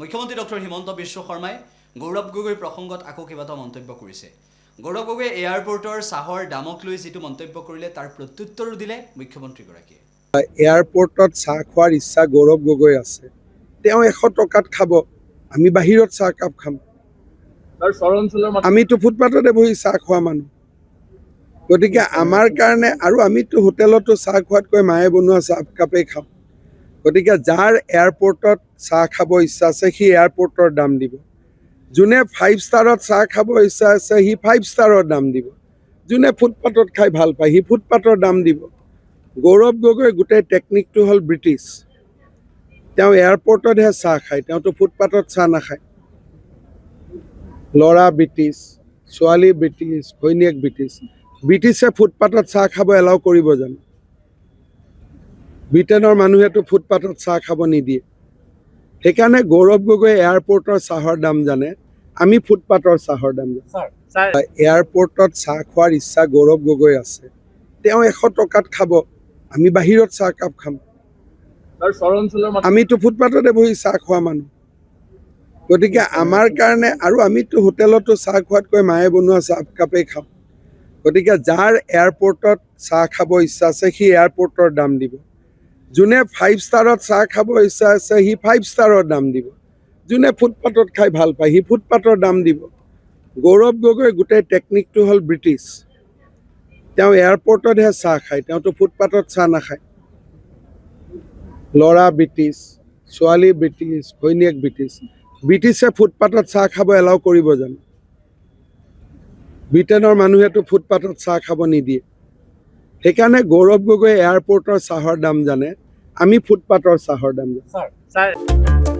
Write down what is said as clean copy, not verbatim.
মুখ্যমন্ত্ৰী ডক্টৰ হিমন্ত বিশ্ব শৰ্মাই গৌৰৱ গগৈৰ প্ৰসংগত আকৌ কেইবাটাও মন্তব্য কৰিছে। গৌৰৱ গগৈয়ে এয়াৰপৰ্টৰ চাহৰ দামক লৈ যিটো মন্তব্য কৰিলে তাৰ প্ৰত্যুত্তৰো দিলে মুখ্যমন্ত্ৰীগৰাকীয়ে। এয়াৰপৰ্টত চাহ খোৱাৰ ইচ্ছা গৌৰৱ গগৈ আছে, তেওঁ 100 টকাত খাব, আমি বাহিৰত চাহ কাপ খাম। আমিতো ফুটপাথতে বহি চাহ খোৱা মানুহ, গতিকে আমাৰ কাৰণে আৰু আমিতো হোটেলতো চাহ খোৱাতকৈ মায়ে বনোৱা চাহ কাপেই খাম। গতিকে যাৰ এয়াৰপৰ্টত চাহ খাব ইচ্ছা আছে সি এয়াৰপৰ্টৰ দাম দিব, যোনে 5 ষ্টাৰত চাহ খাব ইচ্ছা আছে সি 5 ষ্টাৰৰ দাম দিব, যোনে ফুটপাথত খাই ভাল পায় সি ফুটপাথৰ দাম দিব। গৌৰৱ গগৈৰ গোটেই টেকনিকটো হ'ল ব্ৰিটিছ, তেওঁ এয়াৰপৰ্টতহে চাহ খায়, তেওঁতো ফুটপাথত চাহ নাখায়। ল'ৰা ব্ৰিটিছ, ছোৱালী ব্ৰিটিছ, ঘৈণীয়েক ব্ৰিটিছ, ব্ৰিটিছে ফুটপাথত চাহ খাব এলাউ কৰিব জানো? ব্ৰিটেইনৰ মানুহেতো ফুটপাথত চাহ খাব নিদিয়ে। সেইকাৰণে গৌৰৱ গগৈয়ে এয়াৰপৰ্টৰ চাহৰ দাম জানে, আমি ফুটপাথৰ চাহৰ দাম জানো। এয়াৰপৰ্টত চাহ খোৱাৰ ইচ্ছা গৌৰৱ গগৈ আছে, তেওঁ 100 টকাত খাব, আমি বাহিৰত চাহ কাপ খাম। আমিতো ফুটপাথতে বহি চাহ খোৱা মানুহ, গতিকে আমাৰ কাৰণে আৰু আমিতো হোটেলতো চাহ খোৱাতকৈ মায়ে বনোৱা চাহ কাপেই খাম। গতিকে যাৰ এয়াৰপৰ্টত চাহ খাব ইচ্ছা আছে সি এয়াৰপৰ্টৰ দাম দিব, যোনে 5 ষ্টাৰত চাহ খাব ইচ্ছা আছে সি 5 ষ্টাৰৰ দাম দিব, যোনে ফুটপাথত খাই ভাল পায় সি ফুটপাথৰ দাম দিব। গৌৰৱ গগৈৰ গোটেই টেকনিকটো হ'ল ব্ৰিটিছ, তেওঁ এয়াৰপৰ্টতহে চাহ খায়, তেওঁতো ফুটপাথত চাহ নাখায়। ল'ৰা ব্ৰিটিছ, ছোৱালী ব্ৰিটিছ, ঘৈণীয়েক ব্ৰিটিছ, ব্ৰিটিছে ফুটপাথত চাহ খাব এলাউ কৰিব জানো? ব্ৰিটেইনৰ মানুহেতো ফুটপাথত চাহ খাব নিদিয়ে। সেইকাৰণে গৌৰৱ গগৈয়ে এয়াৰপৰ্টৰ চাহৰ দাম জানে, আমি ফুটপাথৰ চাহৰ দাম জানো।